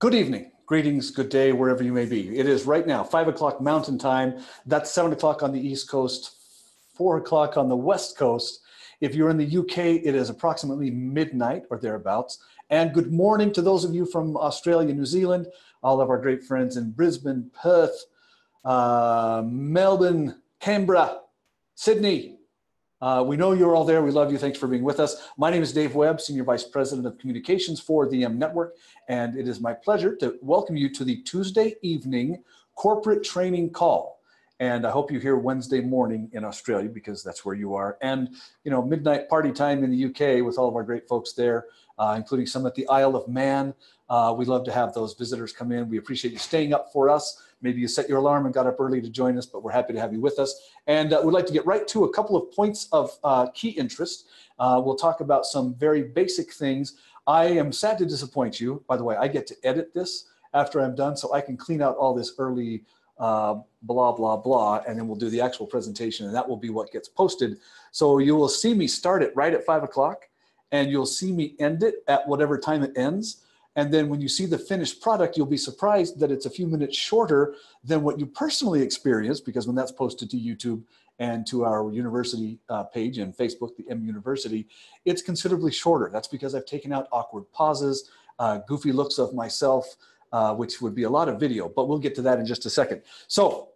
Good evening, greetings, good day, wherever you may be. It is right now 5 o'clock Mountain Time. That's 7 o'clock on the East Coast, 4 o'clock on the West Coast. If you're in the UK, it is approximately midnight or thereabouts. And good morning to those of you from Australia, New Zealand, all of our great friends in Brisbane, Perth, Melbourne, Canberra, Sydney. We know you're all there. We love you. Thanks for being with us. My name is Dave Webb, Senior Vice President of Communications for the M.Network, and it is my pleasure to welcome you to the Tuesday evening corporate training call. And I hope you're here Wednesday morning in Australia because that's where you are. And, you know, midnight party time in the UK with all of our great folks there, including some at the Isle of Man. We love to have those visitors come in. We appreciate you staying up for us. Maybe you set your alarm and got up early to join us, but we're happy to have you with us. And we'd like to get right to a couple of points of key interest. We'll talk about some very basic things. I am sad to disappoint you. By the way, I get to edit this after I'm done, so I can clean out all this early blah, blah, blah, and then we'll do the actual presentation, and that will be what gets posted. So you will see me start it right at 5 o'clock, and you'll see me end it at whatever time it ends. And then when you see the finished product, you'll be surprised that it's a few minutes shorter than what you personally experienced, because when that's posted to YouTube and to our university page and Facebook, the M University, it's considerably shorter. That's because I've taken out awkward pauses, goofy looks of myself, which would be a lot of video, but we'll get to that in just a second. So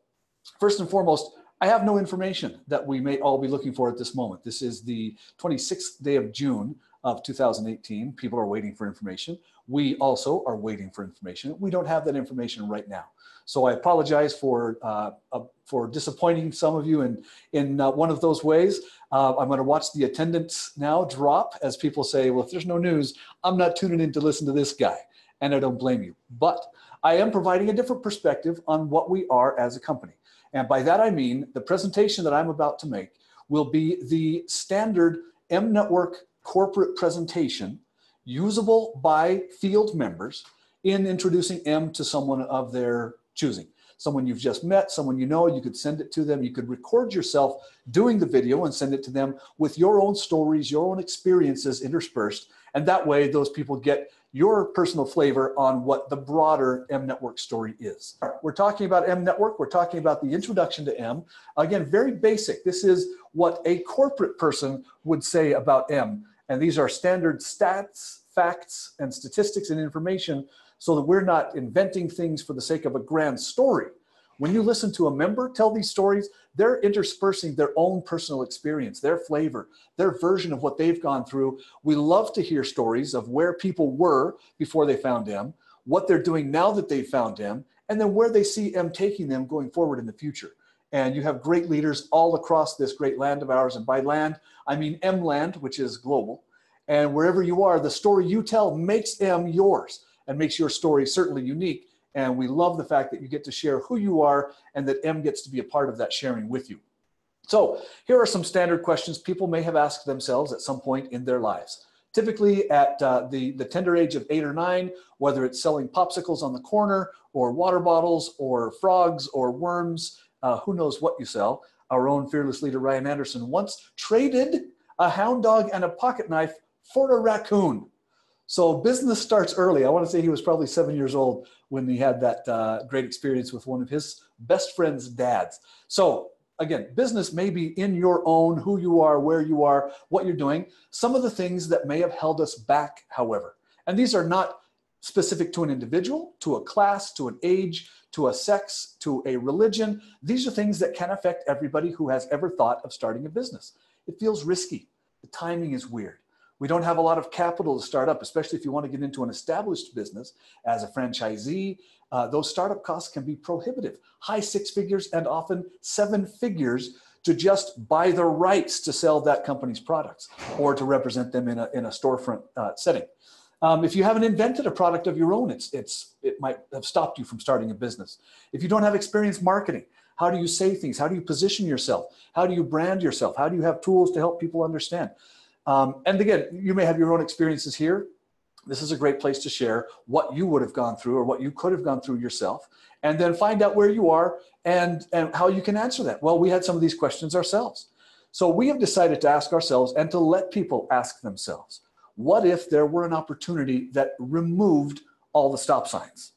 first and foremost, I have no information that we may all be looking for at this moment. This is the 26th day of June of 2018. People are waiting for information. We also are waiting for information. We don't have that information right now. So I apologize for disappointing some of you in one of those ways. I'm going to watch the attendance now drop as people say, well, if there's no news, I'm not tuning in to listen to this guy. And I don't blame you. But I am providing a different perspective on what we are as a company. And by that I mean the presentation that I'm about to make will be the standard M.Network corporate presentation usable by field members in introducing M to someone of their choosing. Someone you've just met, someone you know, you could send it to them. You could record yourself doing the video and send it to them with your own stories, your own experiences interspersed. And that way those people get your personal flavor on what the broader M.Network story is. We're talking about M.Network. We're talking about the introduction to M. Again, very basic. This is what a corporate person would say about M. And these are standard stats, facts, and statistics and information so that we're not inventing things for the sake of a grand story. When you listen to a member tell these stories, they're interspersing their own personal experience, their flavor, their version of what they've gone through. We love to hear stories of where people were before they found M, what they're doing now that they've found M, and then where they see M taking them going forward in the future. And you have great leaders all across this great land of ours. And by land, I mean M-land, which is global. And wherever you are, the story you tell makes M yours and makes your story certainly unique. And we love the fact that you get to share who you are and that M gets to be a part of that sharing with you. So here are some standard questions people may have asked themselves at some point in their lives. Typically at the tender age of 8 or 9, whether it's selling popsicles on the corner or water bottles or frogs or worms, who knows what you sell. Our own fearless leader, Ryan Anderson, once traded a hound dog and a pocket knife for a raccoon. So business starts early. I want to say he was probably 7 years old when he had that great experience with one of his best friend's dads. So again, business may be in your own, who you are, where you are, what you're doing. Some of the things that may have held us back, however, and these are not specific to an individual, to a class, to an age, to a sex, to a religion. These are things that can affect everybody who has ever thought of starting a business. It feels risky. The timing is weird. We don't have a lot of capital to start up, especially if you want to get into an established business as a franchisee. Those startup costs can be prohibitive, high 6 figures and often 7 figures to just buy the rights to sell that company's products or to represent them in a storefront setting. If you haven't invented a product of your own, it might have stopped you from starting a business. If you don't have experience marketing, how do you say things? How do you position yourself? How do you brand yourself? How do you have tools to help people understand? And again, you may have your own experiences here. This is a great place to share what you would have gone through or what you could have gone through yourself, and then find out where you are and how you can answer that. Well, we had some of these questions ourselves. So we have decided to ask ourselves and to let people ask themselves, what if there were an opportunity that removed all the stop signs.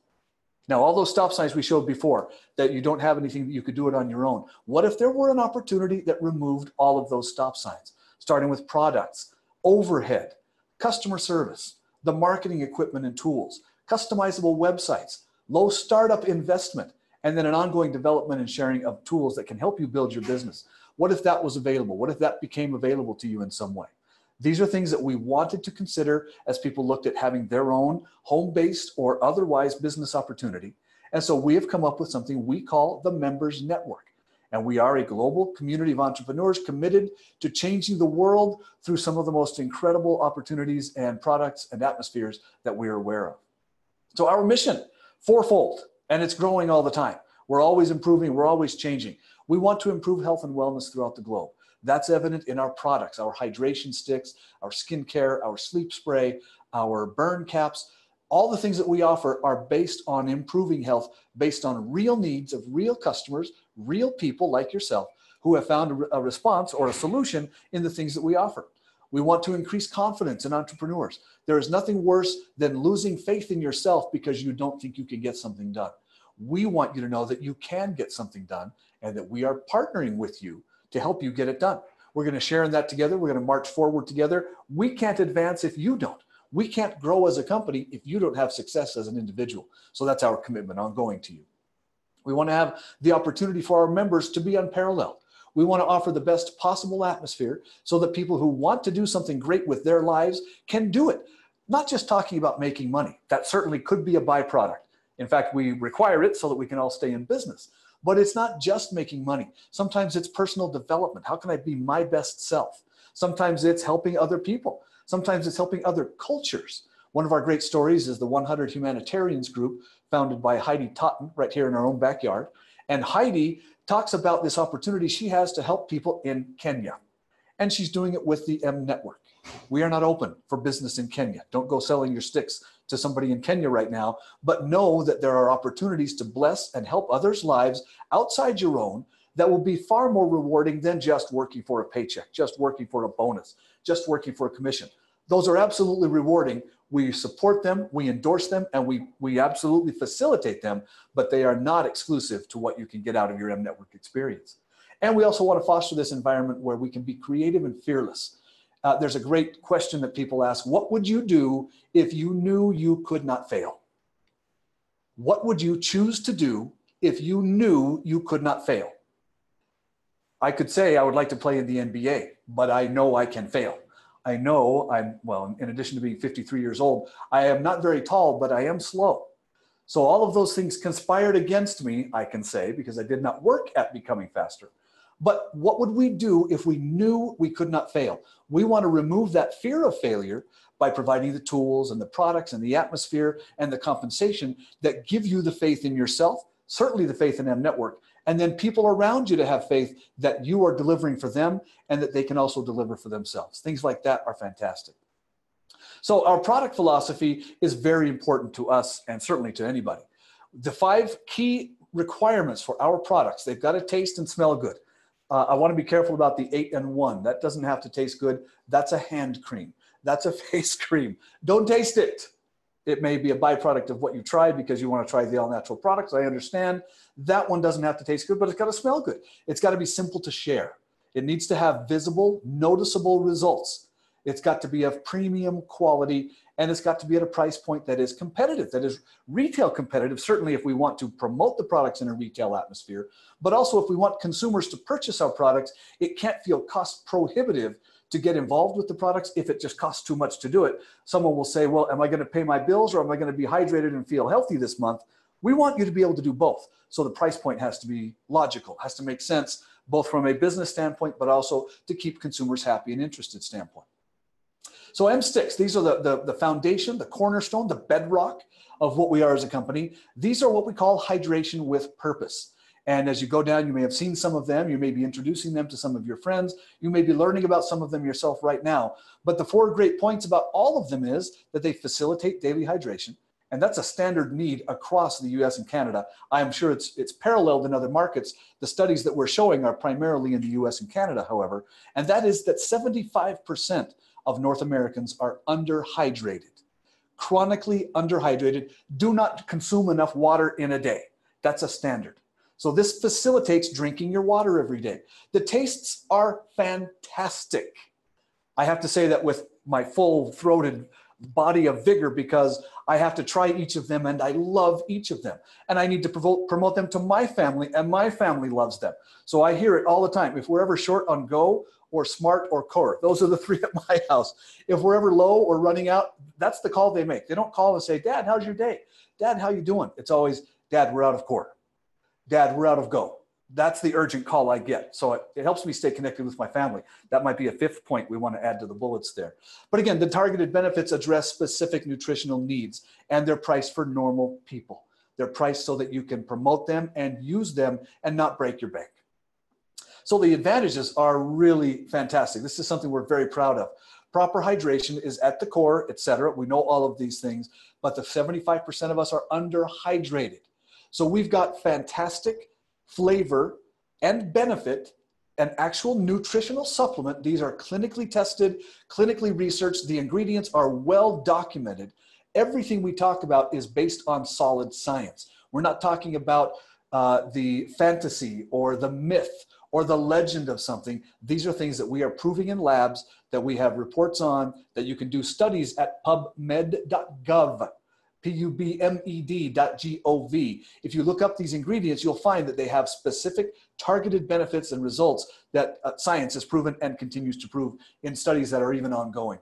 Now, all those stop signs we showed before, that you don't have anything that you could do it on your own. What if there were an opportunity that removed all of those stop signs, starting with products, overhead, customer service, the marketing equipment and tools, customizable websites, low startup investment, and then an ongoing development and sharing of tools that can help you build your business? What if that was available? What if that became available to you in some way? These are things that we wanted to consider as people looked at having their own home-based or otherwise business opportunity. And so we have come up with something we call the Members Network. And we are a global community of entrepreneurs committed to changing the world through some of the most incredible opportunities and products and atmospheres that we are aware of. So our mission, fourfold, and it's growing all the time. We're always improving, we're always changing. We want to improve health and wellness throughout the globe. That's evident in our products, our hydration sticks, our skincare, our sleep spray, our burn caps. All the things that we offer are based on improving health, based on real needs of real customers, real people like yourself who have found a response or a solution in the things that we offer. We want to increase confidence in entrepreneurs. There is nothing worse than losing faith in yourself because you don't think you can get something done. We want you to know that you can get something done and that we are partnering with you to help you get it done. We're going to share in that together. We're going to march forward together. We can't advance if you don't. We can't grow as a company if you don't have success as an individual. So that's our commitment ongoing to you. We want to have the opportunity for our members to be unparalleled. We want to offer the best possible atmosphere so that people who want to do something great with their lives can do it. Not just talking about making money. That certainly could be a byproduct. In fact, we require it so that we can all stay in business. But it's not just making money. Sometimes it's personal development. How can I be my best self? Sometimes it's helping other people. Sometimes it's helping other cultures. One of our great stories is the 100 Humanitarians group founded by Heidi Totten right here in our own backyard. And Heidi talks about this opportunity she has to help people in Kenya. And she's doing it with the M.Network. We are not open for business in Kenya. Don't go selling your sticks to somebody in Kenya right now, but know that there are opportunities to bless and help others' lives outside your own that will be far more rewarding than just working for a paycheck, just working for a bonus, just working for a commission. Those are absolutely rewarding. We support them, we endorse them, and we absolutely facilitate them, but they are not exclusive to what you can get out of your M.Network experience. And we also want to foster this environment where we can be creative and fearless. There's a great question that people ask: what would you do if you knew you could not fail? What would you choose to do if you knew you could not fail? I could say I would like to play in the NBA, but I know I can fail. I know well, in addition to being 53 years old, I am not very tall, but I am slow. So all of those things conspired against me, I can say, because I did not work at becoming faster. But what would we do if we knew we could not fail? We want to remove that fear of failure by providing the tools and the products and the atmosphere and the compensation that give you the faith in yourself, certainly the faith in M.Network, and then people around you to have faith that you are delivering for them and that they can also deliver for themselves. Things like that are fantastic. So our product philosophy is very important to us and certainly to anybody. The 5 key requirements for our products: they've got to taste and smell good. I want to be careful about the 8-in-1. That doesn't have to taste good. That's a hand cream. That's a face cream. Don't taste it. It may be a byproduct of what you tried because you want to try the all-natural products. I understand. That one doesn't have to taste good, but it's got to smell good. It's got to be simple to share. It needs to have visible, noticeable results. It's got to be of premium quality, and it's got to be at a price point that is competitive, that is retail competitive, certainly if we want to promote the products in a retail atmosphere, but also if we want consumers to purchase our products, it can't feel cost prohibitive to get involved with the products if it just costs too much to do it. Someone will say, well, am I going to pay my bills or am I going to be hydrated and feel healthy this month? We want you to be able to do both. So the price point has to be logical, has to make sense, both from a business standpoint, but also to keep consumers happy and interested standpoint. So M-Sticks, these are the foundation, the cornerstone, the bedrock of what we are as a company. These are what we call hydration with purpose. And as you go down, you may have seen some of them. You may be introducing them to some of your friends. You may be learning about some of them yourself right now. But the 4 great points about all of them is that they facilitate daily hydration. And that's a standard need across the US and Canada. I am sure it's paralleled in other markets. The studies that we're showing are primarily in the US and Canada, however. And that is that 75% of North Americans are underhydrated. chronically underhydrated, do not consume enough water in a day. That's a standard. So this facilitates drinking your water every day. The tastes are fantastic. I have to say that with my full-throated body of vigor, because I have to try each of them and I love each of them. And I need to promote them to my family, and my family loves them. So I hear it all the time. If we're ever short on Go or Smart or Core, those are the three at my house. If we're ever low or running out, that's the call they make. They don't call and say, Dad, how's your day? Dad, how you doing? It's always, Dad, we're out of Core. Dad, we're out of Go. That's the urgent call I get. So it helps me stay connected with my family. That might be a fifth point we want to add to the bullets there. But again, the targeted benefits address specific nutritional needs, and they're priced for normal people. They're priced so that you can promote them and use them and not break your bank. So the advantages are really fantastic. This is something we're very proud of. Proper hydration is at the core, etc. We know all of these things, but the 75% of us are underhydrated. So we've got fantastic flavor and benefit, an actual nutritional supplement. These are clinically tested, clinically researched. The ingredients are well documented. Everything we talk about is based on solid science. We're not talking about the fantasy or the myth or the legend of something. These are things that we are proving in labs, that we have reports on, that you can do studies at pubmed.gov. pubmed.gov. If you look up these ingredients, you'll find that they have specific targeted benefits and results that science has proven and continues to prove in studies that are even ongoing.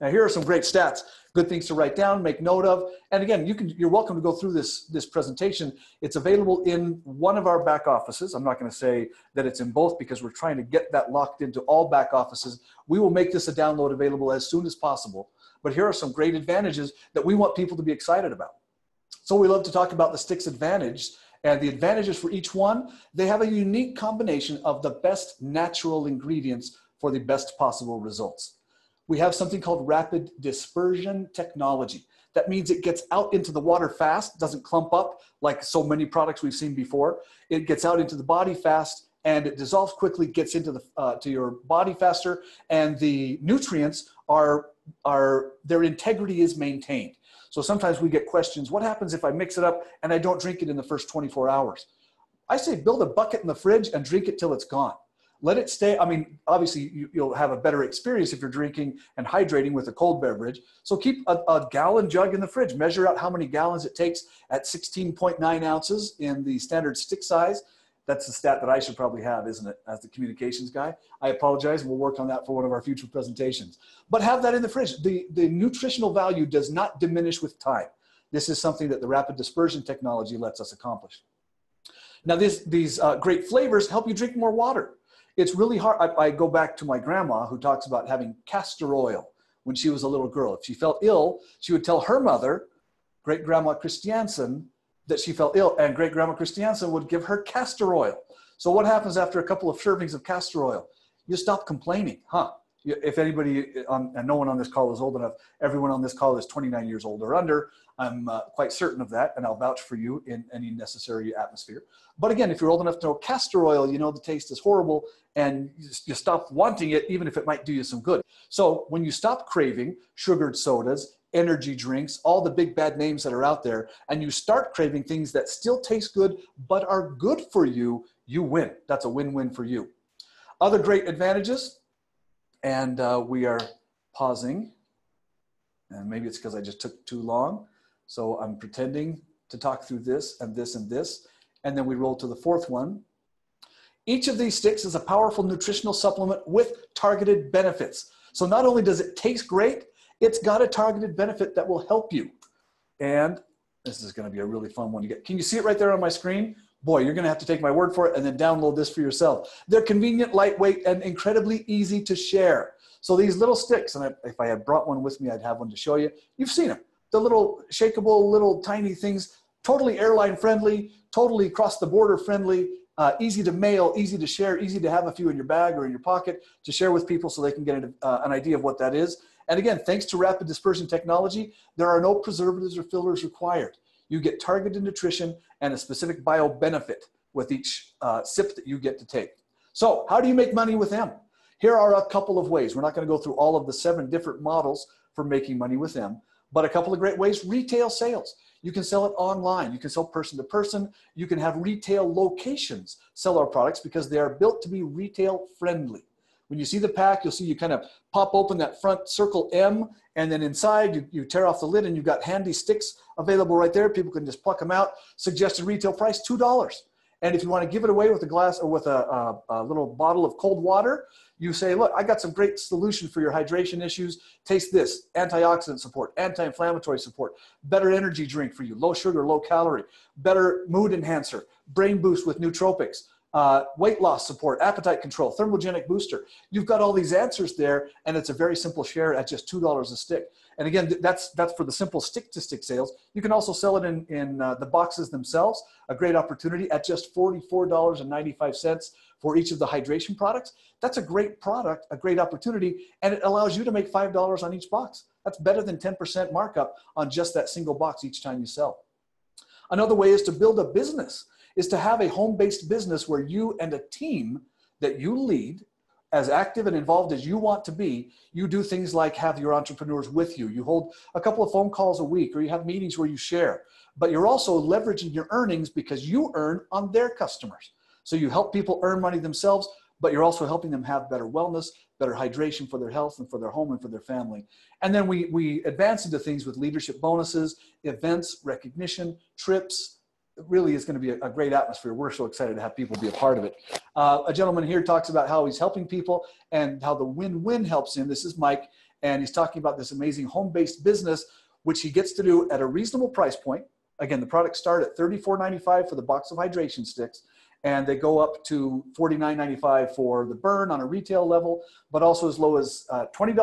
Now, here are some great stats, good things to write down, make note of. And again, you're welcome to go through this presentation. It's available in one of our back offices. I'm not going to say that it's in both because we're trying to get that locked into all back offices. We will make this a download available as soon as possible. But here are some great advantages that we want people to be excited about. So we love to talk about the Sticks Advantage, and the advantages for each one. They have a unique combination of the best natural ingredients for the best possible results. We have something called rapid dispersion technology. That means it gets out into the water fast, doesn't clump up like so many products we've seen before. It gets out into the body fast, and it dissolves quickly, gets into to your body faster, and the nutrients their integrity is maintained. So sometimes we get questions, what happens if I mix it up and I don't drink it in the first 24 hours? I say build a bucket in the fridge and drink it till it's gone. Let it stay. I mean, obviously you'll have a better experience if you're drinking and hydrating with a cold beverage. So keep a gallon jug in the fridge. Measure out how many gallons it takes at 16.9 ounces in the standard stick size. That's the stat that I should probably have, isn't it, as the communications guy? I apologize. We'll work on that for one of our future presentations. But have that in the fridge. The nutritional value does not diminish with time. This is something that the rapid dispersion technology lets us accomplish. Now, these great flavors help you drink more water. It's really hard. I go back to my grandma, who talks about having castor oil when she was a little girl. If she felt ill, she would tell her mother, great-grandma Christiansen, that she felt ill, and great-grandma Christiansen would give her castor oil. So what happens after a couple of servings of castor oil? You stop complaining, huh? If anybody, and no one on this call is old enough, everyone on this call is 29 years old or under. I'm quite certain of that, and I'll vouch for you in any necessary atmosphere. But again, if you're old enough to know castor oil, you know the taste is horrible, and you stop wanting it, even if it might do you some good. So when you stop craving sugared sodas, energy drinks, all the big bad names that are out there, and you start craving things that still taste good but are good for you, you win. That's a win-win for you. Other great advantages, and we are pausing, and maybe it's because I just took too long. So I'm pretending to talk through this and this and this, and then we roll to the fourth one. Each of these sticks is a powerful nutritional supplement with targeted benefits. So not only does it taste great, it's got a targeted benefit that will help you. And this is going to be a really fun one to get. Can you see it right there on my screen? Boy, you're going to have to take my word for it and then download this for yourself. They're convenient, lightweight, and incredibly easy to share. So these little sticks, and if I had brought one with me, I'd have one to show you. You've seen them. The little shakeable, little tiny things, totally airline friendly, totally cross the border friendly, easy to mail, easy to share, easy to have a few in your bag or in your pocket to share with people so they can get an idea of what that is. And again, thanks to rapid dispersion technology, there are no preservatives or fillers required. You get targeted nutrition and a specific bio benefit with each sip that you get to take. So how do you make money with them? Here are a couple of ways. We're not going to go through all of the 7 different models for making money with them, But a couple of great ways: retail sales. You can sell it online. You can sell person to person. You can have retail locations sell our products because they are built to be retail friendly. When you see the pack, you'll see you kind of pop open that front circle M, and then inside you tear off the lid, and you've got handy sticks available right there. People can just pluck them out. Suggested retail price, $2. And if you want to give it away with a glass or with a little bottle of cold water, you say, look, I got some great solution for your hydration issues. Taste this: antioxidant support, anti-inflammatory support, better energy drink for you, low sugar, low calorie, better mood enhancer, brain boost with nootropics, weight loss support, appetite control, thermogenic booster. You've got all these answers there, and it's a very simple share at just $2 a stick. And again, that's for the simple stick-to-stick sales. You can also sell it in the boxes themselves, a great opportunity at just $44.95 for each of the hydration products. That's a great product, a great opportunity, and it allows you to make $5 on each box. That's better than 10% markup on just that single box each time you sell. Another way is to build a business, is to have a home-based business where you and a team that you lead, as active and involved as you want to be, you do things like have your entrepreneurs with you. You hold a couple of phone calls a week, or you have meetings where you share, but you're also leveraging your earnings because you earn on their customers. So you help people earn money themselves, but you're also helping them have better wellness, better hydration for their health and for their home and for their family. And then we advance into things with leadership bonuses, events, recognition, trips. It really is going to be a great atmosphere. We're so excited to have people be a part of it. A gentleman here talks about how he's helping people and how the win-win helps him. This is Mike, and he's talking about this amazing home-based business, which he gets to do at a reasonable price point. Again, the products start at $34.95 for the box of hydration sticks, and they go up to $49.95 for the burn on a retail level, but also as low as $20,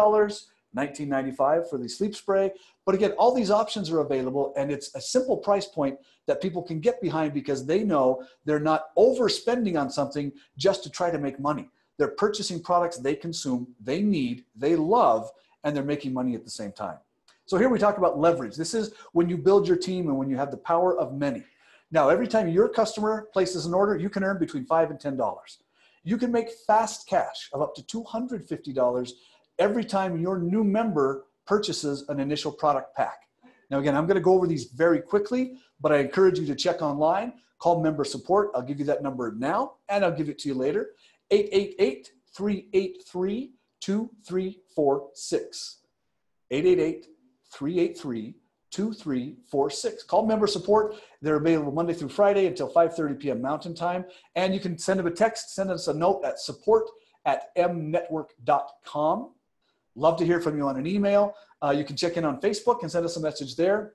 $19.95 for the sleep spray. But again, all these options are available, and it's a simple price point that people can get behind because they know they're not overspending on something just to try to make money. They're purchasing products they consume, they need, they love, and they're making money at the same time. So here we talk about leverage. This is when you build your team and when you have the power of many. Now, every time your customer places an order, you can earn between $5 and $10. You can make fast cash of up to $250 every time your new member purchases an initial product pack. Now, again, I'm going to go over these very quickly, but I encourage you to check online, call member support. I'll give you that number now, and I'll give it to you later. 888-383-2346. 888-383-2346. Call member support. They're available Monday through Friday until 5:30 p.m. Mountain Time. And you can send them a text, send us a note at support@M.Network.com. Love to hear from you on an email. You can check in on Facebook and send us a message there.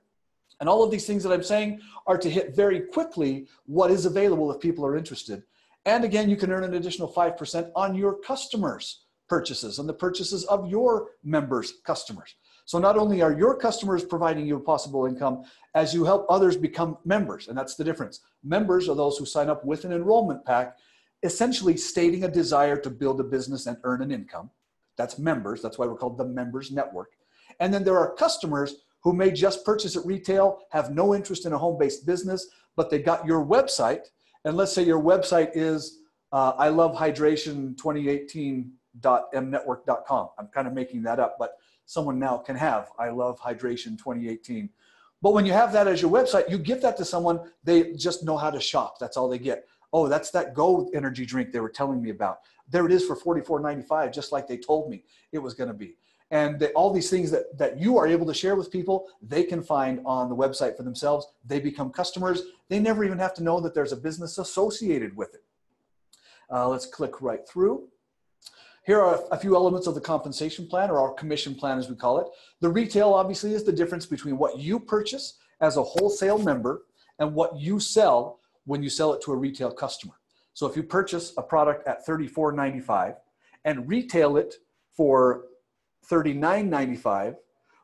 And all of these things that I'm saying are to hit very quickly what is available if people are interested. And again, you can earn an additional 5% on your customers' purchases, on the purchases of your members' customers. So not only are your customers providing you a possible income as you help others become members, and that's the difference. Members are those who sign up with an enrollment pack, essentially stating a desire to build a business and earn an income. That's members. That's why we're called the Members Network. And then there are customers who may just purchase at retail, have no interest in a home-based business, but they got your website. And let's say your website is I love hydration 2018.mnetwork.com. I'm kind of making that up, but someone now can have I love hydration 2018. But when you have that as your website, you give that to someone, they just know how to shop. That's all they get. Oh, that's that Go energy drink they were telling me about. There it is for $44.95, just like they told me it was going to be. And all these things that you are able to share with people, they can find on the website for themselves. They become customers. They never even have to know that there's a business associated with it. Let's click right through. Here are a few elements of the compensation plan, or our commission plan as we call it. The retail obviously is the difference between what you purchase as a wholesale member and what you sell when you sell it to a retail customer. So if you purchase a product at $34.95 and retail it for $39.95,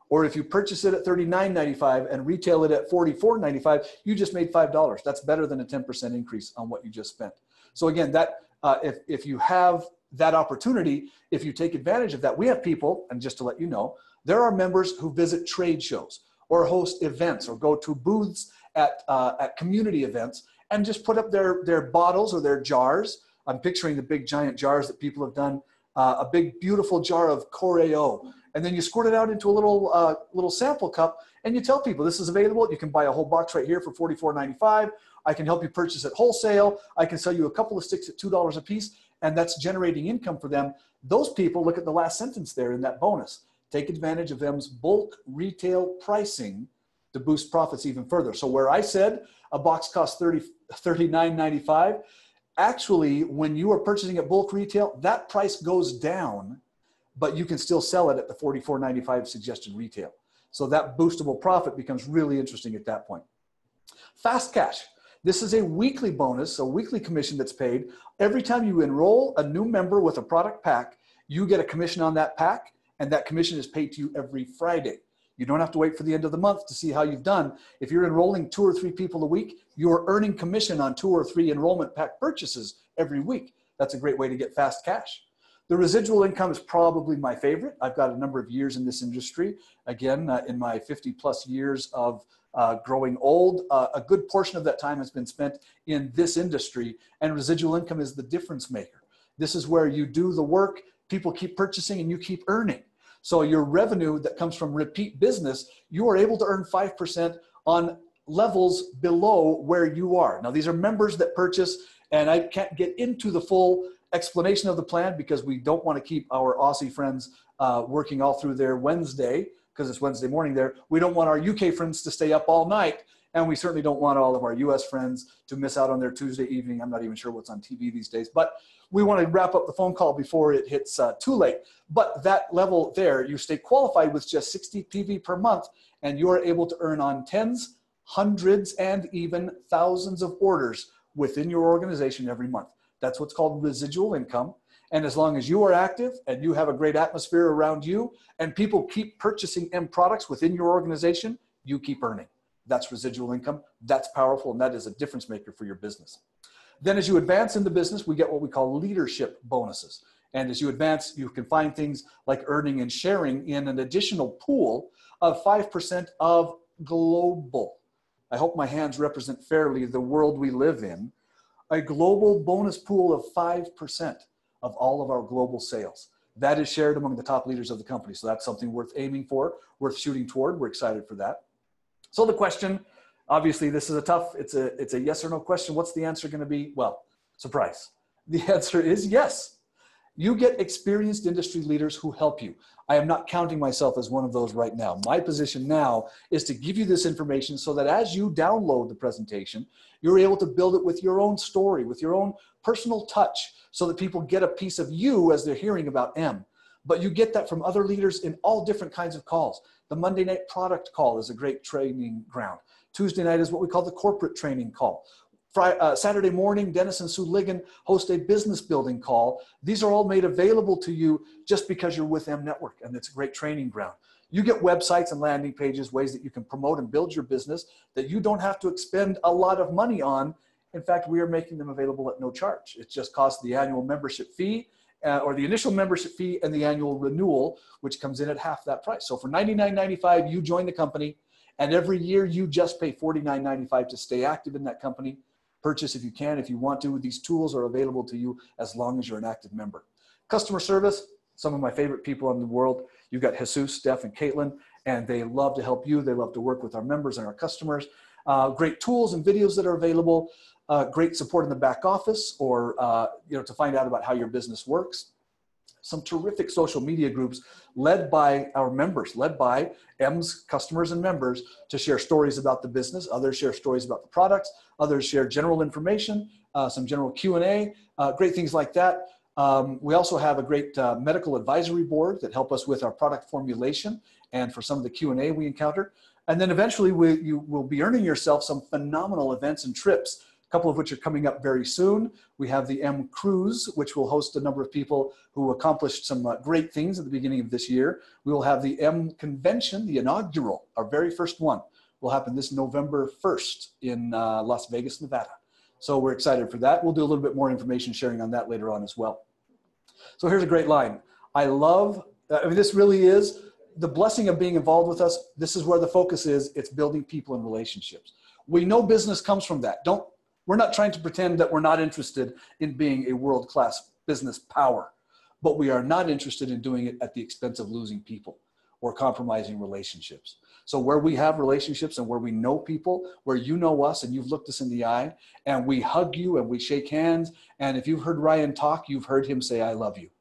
or if you purchase it at $39.95 and retail it at $44.95, you just made $5. That's better than a 10% increase on what you just spent. So again, that if you have that opportunity, if you take advantage of that, we have people, and just to let you know, there are members who visit trade shows or host events or go to booths at community events and just put up their bottles or their jars. I'm picturing the big giant jars that people have done. A big, beautiful jar of Coreo And then you squirt it out into a little sample cup, and you tell people this is available. You can buy a whole box right here for $44.95. I can help you purchase at wholesale. I can sell you a couple of sticks at $2 a piece, and that's generating income for them. Those people, look at the last sentence there in that bonus, take advantage of them's bulk retail pricing to boost profits even further. So where I said a box costs $39.95, actually, when you are purchasing at bulk retail, that price goes down, but you can still sell it at the $44.95 suggested retail. So that boostable profit becomes really interesting at that point. Fast cash. This is a weekly bonus, a weekly commission that's paid. Every time you enroll a new member with a product pack, you get a commission on that pack, and that commission is paid to you every Friday. You don't have to wait for the end of the month to see how you've done. If you're enrolling 2 or 3 people a week, you're earning commission on 2 or 3 enrollment pack purchases every week. That's a great way to get fast cash. The residual income is probably my favorite. I've got a number of years in this industry. Again, in my 50 plus years of growing old, a good portion of that time has been spent in this industry, and residual income is the difference maker. This is where you do the work, people keep purchasing, and you keep earning. So your revenue that comes from repeat business, you are able to earn 5% on levels below where you are. Now, these are members that purchase, and I can't get into the full explanation of the plan because we don't want to keep our Aussie friends working all through their Wednesday, because it's Wednesday morning there. We don't want our UK friends to stay up all night, and we certainly don't want all of our US friends to miss out on their Tuesday evening. I'm not even sure what's on TV these days, but we want to wrap up the phone call before it hits too late. But that level there, you stay qualified with just 60 PV per month, and you're able to earn on tens, hundreds, and even thousands of orders within your organization every month. That's what's called residual income. And as long as you are active and you have a great atmosphere around you and people keep purchasing M products within your organization, you keep earning. That's residual income. That's powerful, and that is a difference maker for your business. Then as you advance in the business, we get what we call leadership bonuses. And as you advance, you can find things like earning and sharing in an additional pool of 5% of global. I hope my hands represent fairly the world we live in. A global bonus pool of 5% of all of our global sales. That is shared among the top leaders of the company. So that's something worth aiming for, worth shooting toward. We're excited for that. So the question, obviously this is it's a yes or no question. What's the answer going to be? Well, surprise. The answer is yes. You get experienced industry leaders who help you. I am not counting myself as one of those right now. My position now is to give you this information so that as you download the presentation, you're able to build it with your own story, with your own personal touch, so that people get a piece of you as they're hearing about M. But you get that from other leaders in all different kinds of calls. The Monday night product call is a great training ground. Tuesday night is what we call the corporate training call. Saturday morning, Dennis and Sue Ligon host a business building call. These are all made available to you just because you're with M.Network, and it's a great training ground. You get websites and landing pages, ways that you can promote and build your business that you don't have to expend a lot of money on. In fact, we are making them available at no charge. It just costs the annual membership fee or the initial membership fee and the annual renewal, which comes in at half that price. So for $99.95, you join the company, and every year you just pay $49.95 to stay active in that company. Purchase if you can, if you want to. These tools are available to you as long as you're an active member. Customer service, some of my favorite people in the world. You've got Jesus, Steph, and Caitlin, and they love to help you. They love to work with our members and our customers. Great tools and videos that are available. Great support in the back office or to find out about how your business works. Some terrific social media groups led by our members, led by M's customers and members to share stories about the business. Others share stories about the products. Others share general information, some general Q&A, great things like that. We also have a great medical advisory board that help us with our product formulation and for some of the Q&A we encounter. And then eventually you will be earning yourself some phenomenal events and trips, a couple of which are coming up very soon. We have the M Cruise, which will host a number of people who accomplished some great things at the beginning of this year. We will have the M Convention, the inaugural, our very first one, will happen this November 1st in Las Vegas, Nevada. So we're excited for that. We'll do a little bit more information sharing on that later on as well. So here's a great line. I love, this really is the blessing of being involved with us. This is where the focus is. It's building people and relationships. We know business comes from that. We're not trying to pretend that we're not interested in being a world-class business power, but we are not interested in doing it at the expense of losing people. or compromising relationships. So where we have relationships and where we know people, where you know us and you've looked us in the eye and we hug you and we shake hands. And if you've heard Ryan talk, you've heard him say, I love you.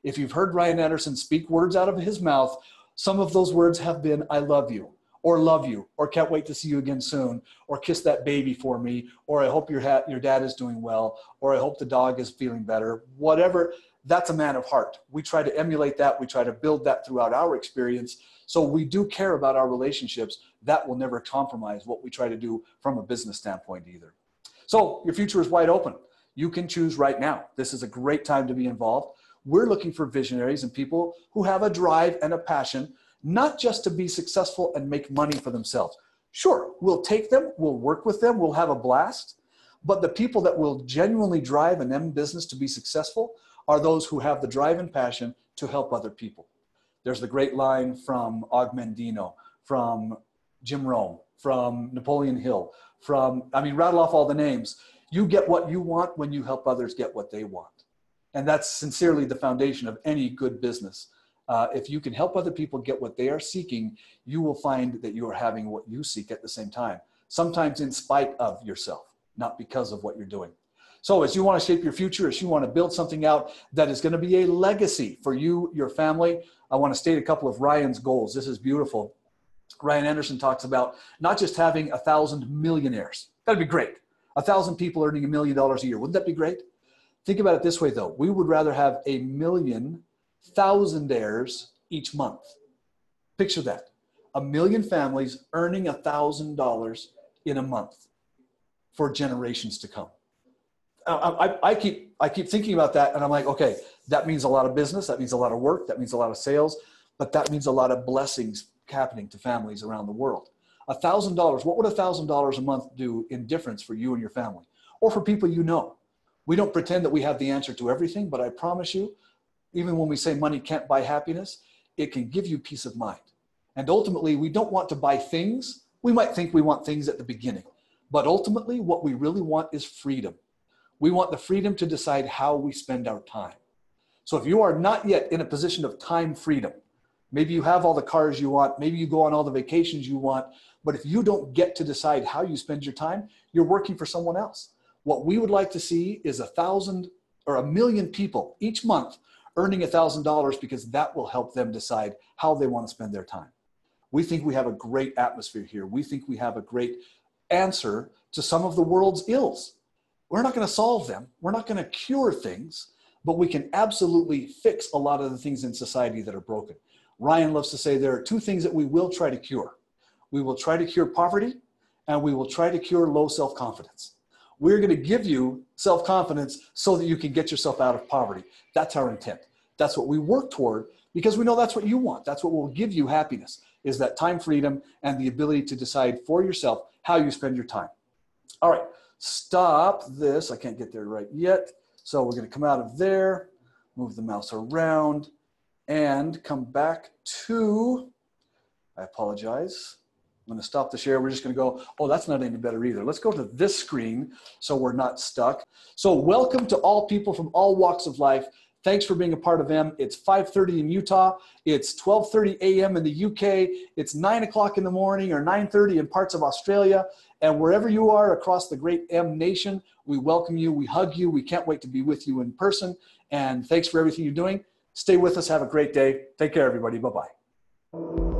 If you've heard Ryan Anderson speak words out of his mouth, some of those words have been, I love you, or can't wait to see you again soon, or kiss that baby for me, or I hope your dad is doing well, or I hope the dog is feeling better, whatever. That's a man of heart. We try to emulate that. We try to build that throughout our experience. So we do care about our relationships. That will never compromise what we try to do from a business standpoint either. So your future is wide open. You can choose right now. This is a great time to be involved. We're looking for visionaries and people who have a drive and a passion, not just to be successful and make money for themselves. Sure, we'll take them, we'll work with them, we'll have a blast. But the people that will genuinely drive an M business to be successful are those who have the drive and passion to help other people. There's the great line from Og Mandino, from Jim Rome, from Napoleon Hill, rattle off all the names. You get what you want when you help others get what they want. And that's sincerely the foundation of any good business. If you can help other people get what they are seeking, you will find that you are having what you seek at the same time, sometimes in spite of yourself, not because of what you're doing. So as you want to shape your future, as you want to build something out that is going to be a legacy for you, your family, I want to state a couple of Ryan's goals. This is beautiful. Ryan Anderson talks about not just having 1,000 millionaires. That'd be great. 1,000 people earning $1 million a year. Wouldn't that be great? Think about it this way, though. We would rather have 1 million thousandaires each month. Picture that. 1 million families earning $1,000 in a month for generations to come. I keep thinking about that, and I'm like, okay, that means a lot of business, that means a lot of work, that means a lot of sales, but that means a lot of blessings happening to families around the world. $1,000, what would $1,000 a month do in difference for you and your family, or for people you know? We don't pretend that we have the answer to everything, but I promise you, even when we say money can't buy happiness, it can give you peace of mind. And ultimately, we don't want to buy things. We might think we want things at the beginning, but ultimately what we really want is freedom. We want the freedom to decide how we spend our time. So if you are not yet in a position of time freedom, maybe you have all the cars you want, maybe you go on all the vacations you want, but if you don't get to decide how you spend your time, you're working for someone else. What we would like to see is 1,000 or 1 million people each month earning $1,000, because that will help them decide how they want to spend their time. We think we have a great atmosphere here. We think we have a great answer to some of the world's ills. We're not going to solve them. We're not going to cure things, but we can absolutely fix a lot of the things in society that are broken. Ryan loves to say there are 2 things that we will try to cure. We will try to cure poverty, and we will try to cure low self-confidence. We're going to give you self-confidence so that you can get yourself out of poverty. That's our intent. That's what we work toward, because we know that's what you want. That's what will give you happiness, is that time freedom and the ability to decide for yourself how you spend your time. All right, stop this. I can't get there right yet. So we're going to come out of there, move the mouse around, and come back to, I apologize. I'm going to stop the share. We're just going to go, oh, that's not any better either. Let's go to this screen so we're not stuck. So welcome to all people from all walks of life. Thanks for being a part of M. It's 5:30 in Utah. It's 12:30 a.m. in the UK. It's 9 o'clock in the morning or 9:30 in parts of Australia. And wherever you are across the great M nation, we welcome you. We hug you. We can't wait to be with you in person. And thanks for everything you're doing. Stay with us. Have a great day. Take care, everybody. Bye-bye.